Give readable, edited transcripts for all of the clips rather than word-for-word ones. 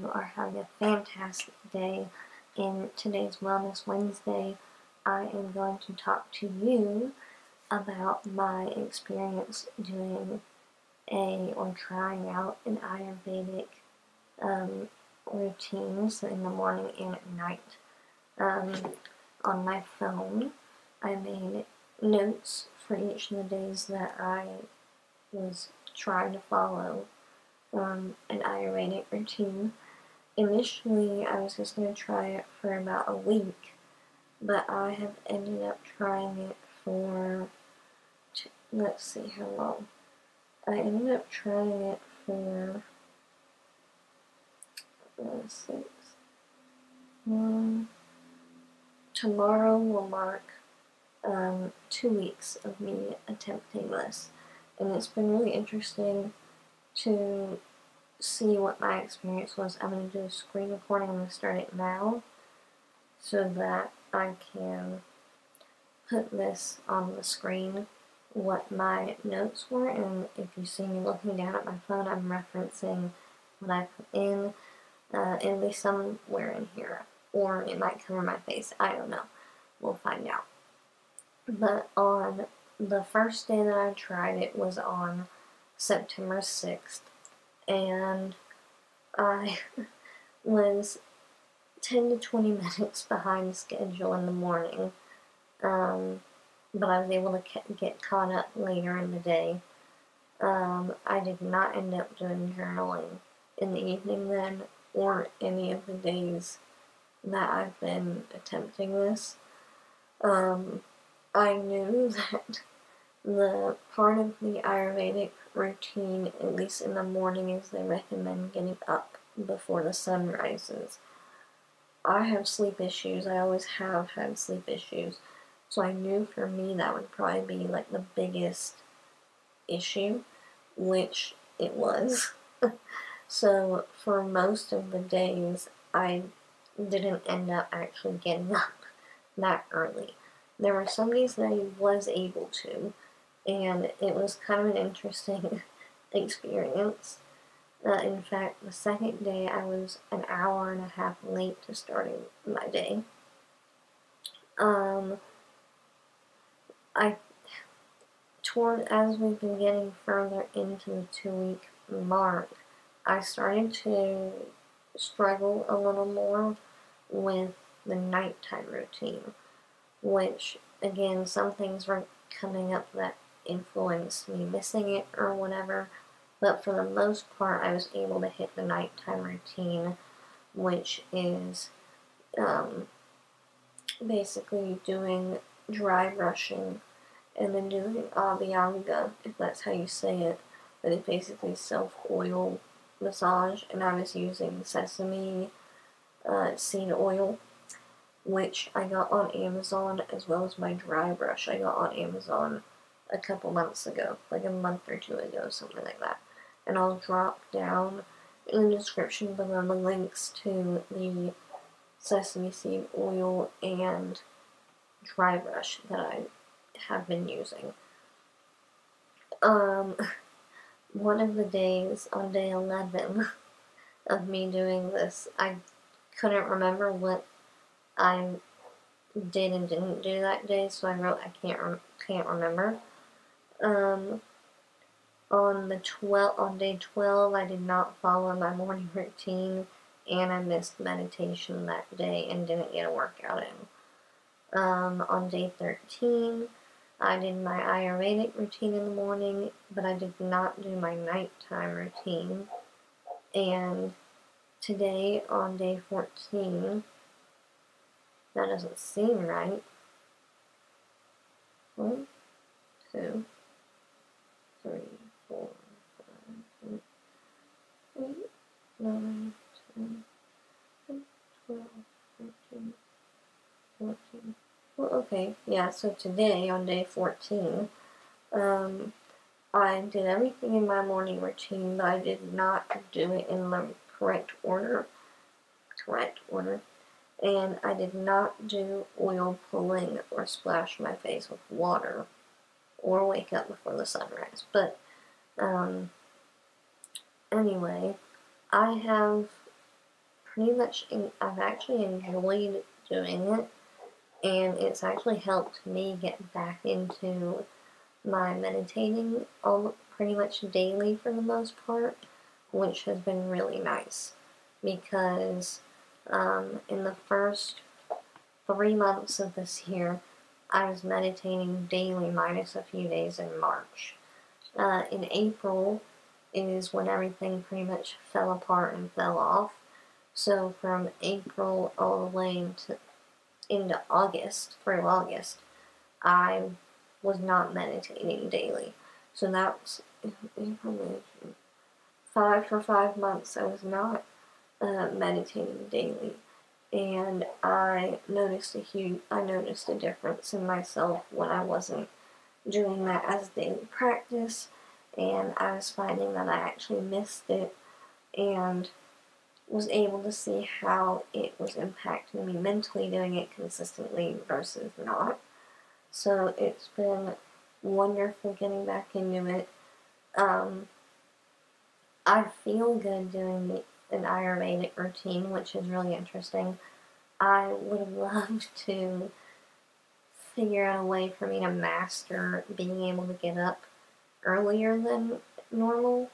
you are having a fantastic day. In today's Wellness Wednesday, I am going to talk to you about my experience doing or trying out an Ayurvedic routine, so in the morning and at night. On my phone, I made notes for each of the days that I was trying to follow an Ayurvedic routine. Initially, I was just going to try it for about a week, but I have ended up trying it for, let's see how long. I ended up trying it for, tomorrow will mark 2 weeks of me attempting this, and it's been really interesting to see what my experience was. I'm going to do a screen recording. I'm going to start it now so that I can put this on the screen, what my notes were, and if you see me looking down at my phone, I'm referencing what I put in. It'll be somewhere in here, or it might cover my face. I don't know. We'll find out. But on the first day that I tried it was on September 6th, and I was 10 to 20 minutes behind schedule in the morning, but I was able to get caught up later in the day. I did not end up doing journaling in the evening then, or any of the days that I've been attempting this. I knew that the part of the Ayurvedic routine, at least in the morning, is they recommend getting up before the sun rises. I have sleep issues. I always have had sleep issues. So I knew for me that would probably be like the biggest issue, which it was. So for most of the days, I didn't end up actually getting up that early. There were some days that I was able to, and it was kind of an interesting experience. In fact, the second day I was an hour and a half late to starting my day. As we've been getting further into the 2-week mark, I started to struggle a little more with the nighttime routine, which, again, some things were coming up that influenced me missing it or whatever, but for the most part, I was able to hit the nighttime routine, which is basically doing dry brushing and then doing Abhyanga, if that's how you say it, but it's basically self-oil massage, and I was using sesame seed oil, which I got on Amazon, as well as my dry brush I got on Amazon a couple months ago, like a month or 2 ago, something like that. And I'll drop down in the description below the links to the sesame seed oil and dry brush that I have been using. One of the days, on day 11 of me doing this, I couldn't remember what I did and didn't do that day, so I wrote I can't remember. On day 12, I did not follow my morning routine, and I missed meditation that day and didn't get a workout in. On day 13, I did my Ayurvedic routine in the morning, but I did not do my nighttime routine. And today, on day 14, that doesn't seem right. 1, 2, 3, 4, 5, 6, 8, 9, 10, 12, 13, 14. Well, okay, yeah, so today, on day 14, I did everything in my morning routine, but I did not do it in the correct order, and I did not do oil pulling or splash my face with water or wake up before the sunrise. But anyway, I have pretty much, I've actually enjoyed doing it, and it's actually helped me get back into my meditating pretty much daily for the most part, which has been really nice because in the first 3 months of this year, I was meditating daily minus a few days in March. In April is when everything pretty much fell apart and fell off. So from April all the way into August, through August, I was not meditating daily. So that was for 5 months I was not meditating daily, and I noticed a difference in myself when I wasn't doing that as daily practice, and I was finding that I actually missed it and was able to see how it was impacting me mentally doing it consistently versus not. So it's been wonderful getting back into it. I feel good doing an Ayurvedic routine, which is really interesting. I would have loved to figure out a way for me to master being able to get up earlier than normal.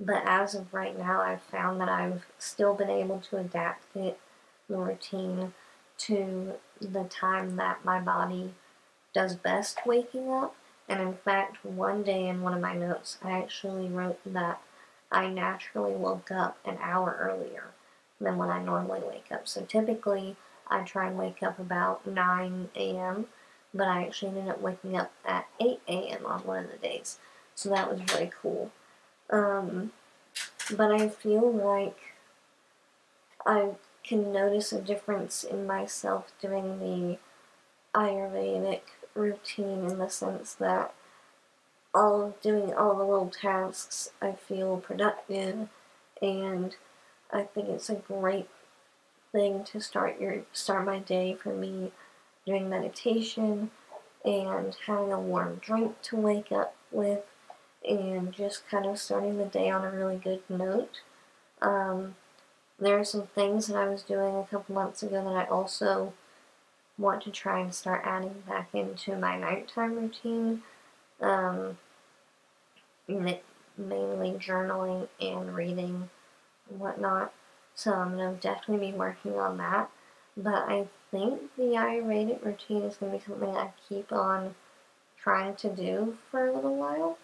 But as of right now, I've found that I've still been able to adapt the routine to the time that my body does best waking up. And in fact, one day in one of my notes, I actually wrote that I naturally woke up an hour earlier than when I normally wake up. So typically, I try and wake up about 9 a.m., but I actually ended up waking up at 8 a.m. on one of the days. So that was really cool. But I feel like I can notice a difference in myself doing the Ayurvedic routine in the sense that doing all the little tasks, I feel productive, and I think it's a great thing to start my day for me, doing meditation and having a warm drink to wake up with, and just kind of starting the day on a really good note. There are some things that I was doing a couple months ago that I also want to try and start adding back into my nighttime routine. Mainly journaling and reading and whatnot. So I'm going to definitely be working on that. But I think the Ayurvedic routine is going to be something I keep on trying to do for a little while.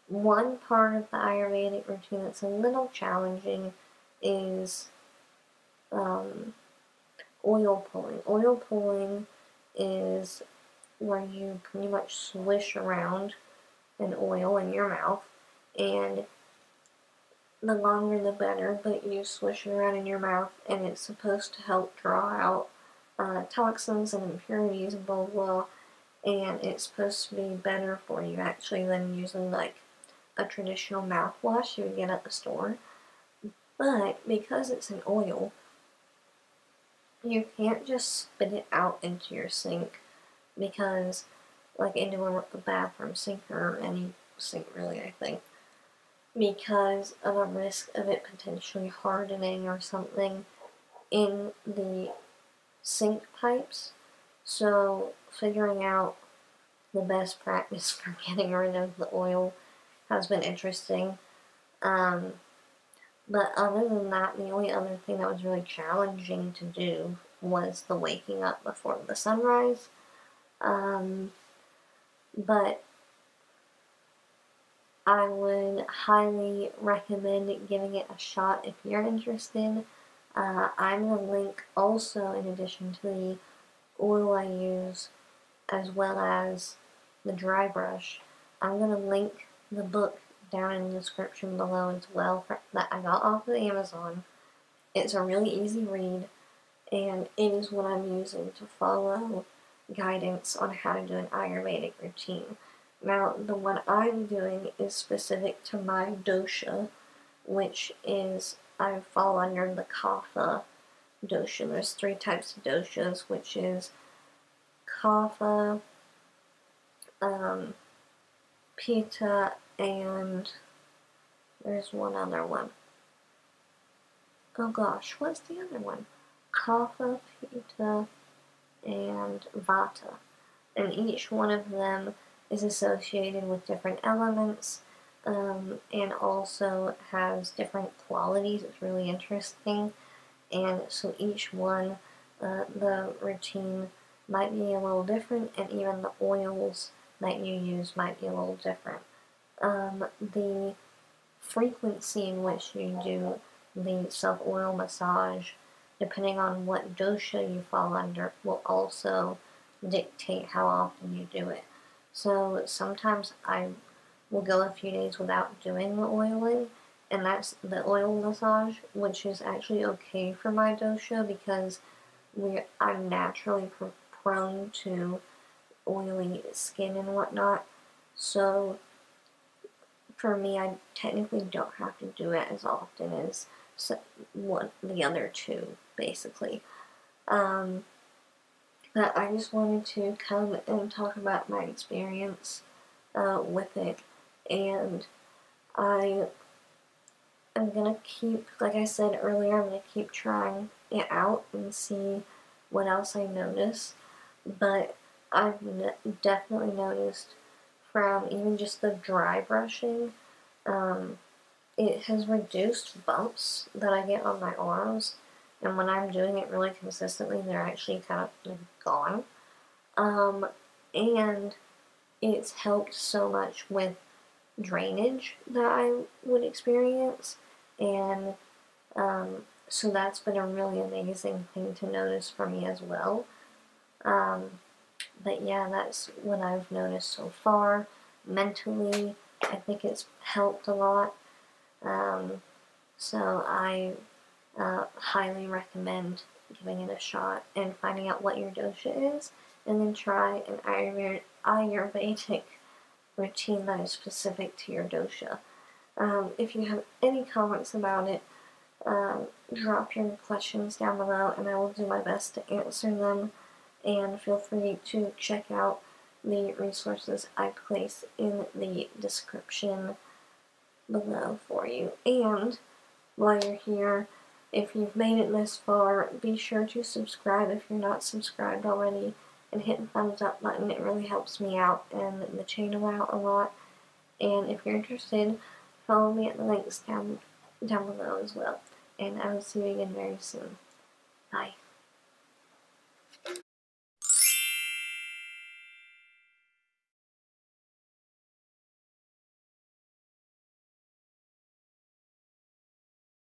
One part of the Ayurvedic routine that's a little challenging is oil pulling. Oil pulling is where you pretty much swish around an oil in your mouth, and the longer the better, but you swish it around in your mouth, and it's supposed to help draw out toxins and impurities and blah blah, and it's supposed to be better for you actually than using like a traditional mouthwash you would get at the store. But because it's an oil, you can't just spit it out into your sink, because like into a bathroom sink or any sink really, I think, because of a risk of it potentially hardening or something in the sink pipes. So figuring out the best practice for getting rid of the oil has been interesting. But other than that, the only other thing that was really challenging to do was the waking up before the sunrise. But I would highly recommend giving it a shot if you're interested. I'm going to link also, in addition to the oil I use, as well as the dry brush, I'm going to link the book down in the description below as well that I got off of Amazon. It's a really easy read, and it is what I'm using to follow guidance on how to do an Ayurvedic routine. Now, the one I'm doing is specific to my dosha, which is, I fall under the Kapha dosha. There's 3 types of doshas, which is Kapha, Pitta, and there's one other one. oh gosh, what's the other one? Kapha, Pitta, and Vata. And each one of them is associated with different elements, and also has different qualities. It's really interesting. And so each one, the routine might be a little different, and even the oils that you use might be a little different. The frequency in which you do the self-oil massage, depending on what dosha you fall under, will also dictate how often you do it. So sometimes I will go a few days without doing the oiling, and that's the oil massage, which is actually okay for my dosha because I'm naturally prone to oily skin and whatnot. So for me, I technically don't have to do it as often as the other two, basically. But I just wanted to come and talk about my experience with it, and I am gonna keep, like I said earlier, I'm gonna keep trying it out and see what else I notice. But I've definitely noticed from even just the dry brushing, it has reduced bumps that I get on my arms, and when I'm doing it really consistently, they're actually kind of gone. And it's helped so much with drainage that I would experience, and so that's been a really amazing thing to notice for me as well. But yeah, that's what I've noticed so far. Mentally, I think it's helped a lot. So I highly recommend giving it a shot and finding out what your dosha is, and then try an Ayurvedic routine that is specific to your dosha. If you have any comments about it, drop your questions down below and I will do my best to answer them. And feel free to check out the resources I place in the description below for you. And while you're here, if you've made it this far, be sure to subscribe if you're not subscribed already, and hit the thumbs up button. It really helps me out and the channel out a lot. And if you're interested, follow me at the links down below as well. And I will see you again very soon. Bye.